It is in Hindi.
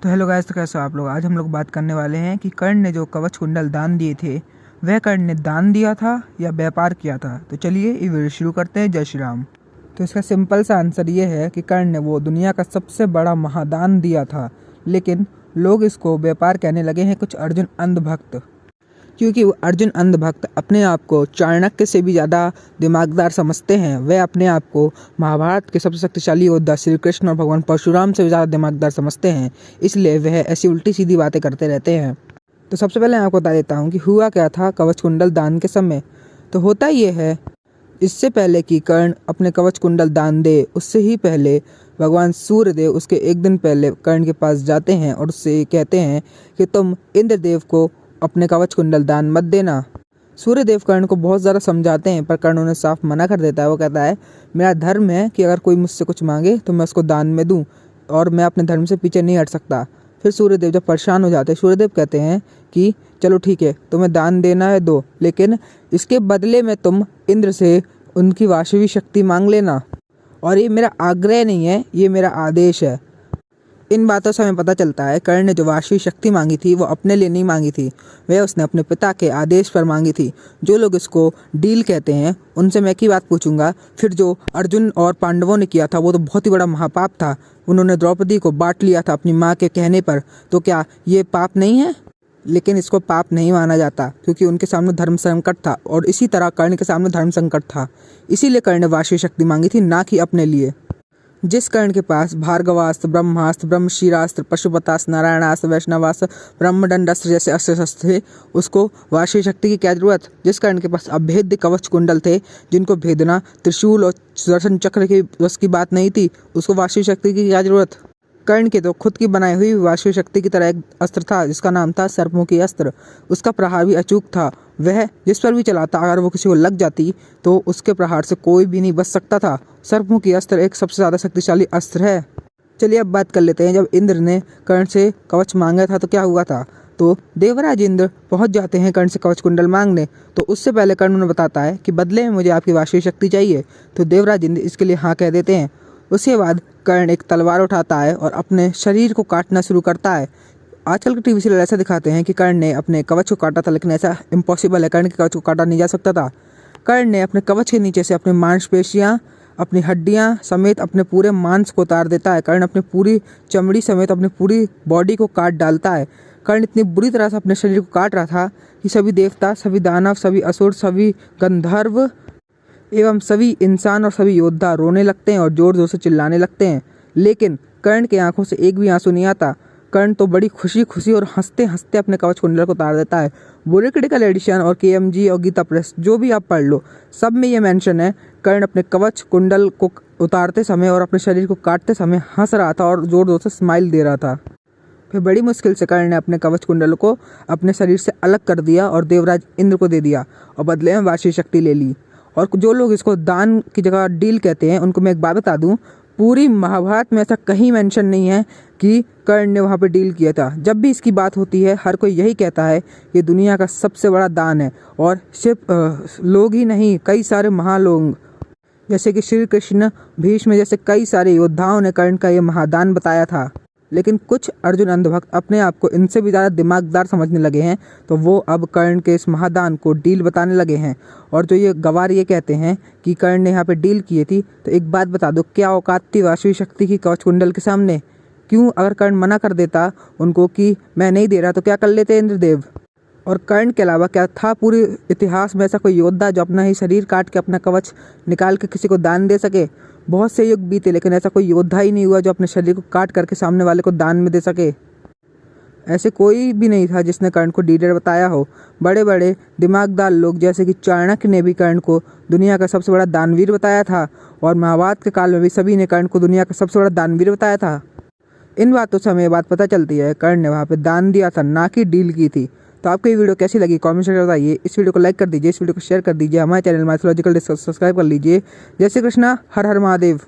तो हेलो गाइस, तो कैसे हो आप लोग। आज हम लोग बात करने वाले हैं कि कर्ण ने जो कवच कुंडल दान दिए थे वह कर्ण ने दान दिया था या व्यापार किया था। तो चलिए ये वीडियो शुरू करते हैं। जय श्री राम। तो इसका सिंपल सा आंसर ये है कि कर्ण ने वो दुनिया का सबसे बड़ा महादान दिया था, लेकिन लोग इसको व्यापार कहने लगे हैं कुछ अर्जुन अंधभक्त, क्योंकि वो अर्जुन अंधभक्त अपने आप को चाणक्य से भी ज़्यादा दिमागदार समझते हैं। वे अपने आप को महाभारत के सबसे शक्तिशाली योद्धा श्री कृष्ण और भगवान परशुराम से भी ज़्यादा दिमागदार समझते हैं, इसलिए वह ऐसी उल्टी सीधी बातें करते रहते हैं। तो सबसे पहले मैं आपको बता देता हूँ कि हुआ क्या था कवच कुंडल दान के समय। तो होता ये है, इससे पहले कि कर्ण अपने कवच कुंडल दान दे, उससे ही पहले भगवान सूर्यदेव उसके एक दिन पहले कर्ण के पास जाते हैं और उससे कहते हैं कि तुम इंद्रदेव को अपने कवच कुंडल दान मत देना। सूर्यदेव कर्ण को बहुत ज़्यादा समझाते हैं, पर कर्ण उन्हें साफ मना कर देता है। वो कहता है मेरा धर्म है कि अगर कोई मुझसे कुछ मांगे तो मैं उसको दान में दूं और मैं अपने धर्म से पीछे नहीं हट सकता। फिर सूर्यदेव जब परेशान हो जाते हैं, सूर्यदेव कहते हैं कि चलो ठीक है, तुम्हें दान देना है दो, लेकिन इसके बदले में तुम इंद्र से उनकी वाशवी शक्ति मांग लेना। और ये मेरा आग्रह नहीं है, ये मेरा आदेश है। इन बातों से हमें पता चलता है कर्ण ने जो वाशवी शक्ति मांगी थी वो अपने लिए नहीं मांगी थी, वह उसने अपने पिता के आदेश पर मांगी थी। जो लोग इसको डील कहते हैं उनसे मैं एक ही बात पूछूंगा, फिर जो अर्जुन और पांडवों ने किया था वो तो बहुत ही बड़ा महापाप था। उन्होंने द्रौपदी को बांट लिया था अपनी माँ के कहने पर, तो क्या ये पाप नहीं है? लेकिन इसको पाप नहीं माना जाता, क्योंकि उनके सामने धर्म संकट था और इसी तरह कर्ण के सामने धर्म संकट था। इसीलिए कर्ण ने वाशवी शक्ति मांगी थी, ना कि अपने लिए। जिस कर्ण के पास भार्गवास्त्र, ब्रह्मास्त्र, ब्रह्मशीरास्त्र, पशुपतास्त्र, नारायणास्त्र, वैष्णवास्त्र, ब्रह्मदंडास्त्र जैसे अस्त्र शस्त्र थे, उसको वाशवी शक्ति की क्या जरूरत। जिस कर्ण के पास अभेद्य कवच कुंडल थे जिनको भेदना त्रिशूल और सुदर्शन चक्र की बस की बात नहीं थी, उसको वाशवी शक्ति की क्या जरूरत। कर्ण के तो खुद की बनाई हुई वाशवी शक्ति की तरह एक अस्त्र था जिसका नाम था सर्पमुखी अस्त्र। उसका प्रहार भी अचूक था, वह जिस पर भी चलाता अगर वो किसी को लग जाती तो उसके प्रहार से कोई भी नहीं बच सकता था। सर्पमुखी अस्त्र एक सबसे ज़्यादा शक्तिशाली अस्त्र है। चलिए अब बात कर लेते हैं, जब इंद्र ने कर्ण से कवच मांगा था तो क्या हुआ था। तो देवराज इंद्र पहुंच जाते हैं कर्ण से कवच कुंडल मांगने। तो उससे पहले कर्ण उन्हें बताता है कि बदले में मुझे आपकी वाशवी शक्ति चाहिए। तो देवराज इंद्र इसके लिए हाँ कह देते हैं। उसके बाद कर्ण एक तलवार उठाता है और अपने शरीर को काटना शुरू करता है। आजकल के टीवी सीरियल ऐसा दिखाते हैं कि कर्ण ने अपने कवच को काटा था, लेकिन ऐसा इम्पॉसिबल है, कर्ण के कवच को काटा नहीं जा सकता था। कर्ण ने अपने कवच के नीचे से अपनी मांसपेशियाँ, अपनी हड्डियाँ समेत अपने पूरे मांस को उतार देता है। कर्ण अपनी पूरी चमड़ी समेत अपनी पूरी बॉडी को काट डालता है। कर्ण इतनी बुरी तरह से अपने शरीर को काट रहा था कि सभी देवता, सभी दानव, सभी असुर, सभी गंधर्व एवं सभी इंसान और सभी योद्धा रोने लगते हैं और जोर जोर से चिल्लाने लगते हैं। लेकिन कर्ण के आंखों से एक भी आंसू नहीं आता। कर्ण तो बड़ी खुशी खुशी और हंसते हंसते अपने कवच कुंडल को उतार देता है। बुरे क्रिटिकल एडिशन और KMG और गीता प्रेस जो भी आप पढ़ लो, सब में ये मेंशन है कर्ण अपने कवच कुंडल को उतारते समय और अपने शरीर को काटते समय हंस रहा था और जोर जोर से स्माइल दे रहा था। फिर बड़ी मुश्किल से कर्ण ने अपने कवच कुंडल को अपने शरीर से अलग कर दिया और देवराज इंद्र को दे दिया और बदले में वाशवी शक्ति ले ली। और जो लोग इसको दान की जगह डील कहते हैं उनको मैं एक बात बता दूं, पूरी महाभारत में ऐसा कहीं मेंशन नहीं है कि कर्ण ने वहाँ पे डील किया था। जब भी इसकी बात होती है हर कोई यही कहता है ये दुनिया का सबसे बड़ा दान है। और सिर्फ लोग ही नहीं, कई सारे महालोग जैसे कि श्री कृष्ण, भीष्म जैसे कई सारे योद्धाओं ने कर्ण का ये महादान बताया था। लेकिन कुछ अर्जुन अंधभक्त अपने आप को इनसे भी ज़्यादा दिमागदार समझने लगे हैं, तो वो अब कर्ण के इस महादान को डील बताने लगे हैं। और जो ये गवार ये कहते हैं कि कर्ण ने यहाँ पे डील किए थी, तो एक बात बता दो, क्या औकात थी वाशवी शक्ति की कवच कुंडल के सामने? क्यों अगर कर्ण मना कर देता उनको कि मैं नहीं दे रहा, तो क्या कर लेते इंद्रदेव? और कर्ण के अलावा क्या था पूरे इतिहास में ऐसा कोई योद्धा जो अपना ही शरीर काट के अपना कवच निकाल के किसी को दान दे सके? बहुत से युग बीते, लेकिन ऐसा कोई योद्धा ही नहीं हुआ जो अपने शरीर को काट करके सामने वाले को दान में दे सके। ऐसे कोई भी नहीं था जिसने कर्ण को डीलर बताया हो। बड़े बड़े दिमागदार लोग जैसे कि चाणक्य ने भी कर्ण को दुनिया का सबसे बड़ा दानवीर बताया था, और महाभारत के काल में भी सभी ने कर्ण को दुनिया का सबसे बड़ा दानवीर बताया था। इन बातों से हमें बात पता चलती है कर्ण ने वहाँ पे दान दिया था, ना कि डील की थी। तो आपको ये वीडियो कैसी लगी कमेंट सेक्शन में बताइए। इस वीडियो को लाइक कर दीजिए, इस वीडियो को शेयर कर दीजिए, हमारे चैनल माइथोलॉजिकल डिस्कस सब्सक्राइब कर लीजिए। जय श्री कृष्णा, हर हर महादेव।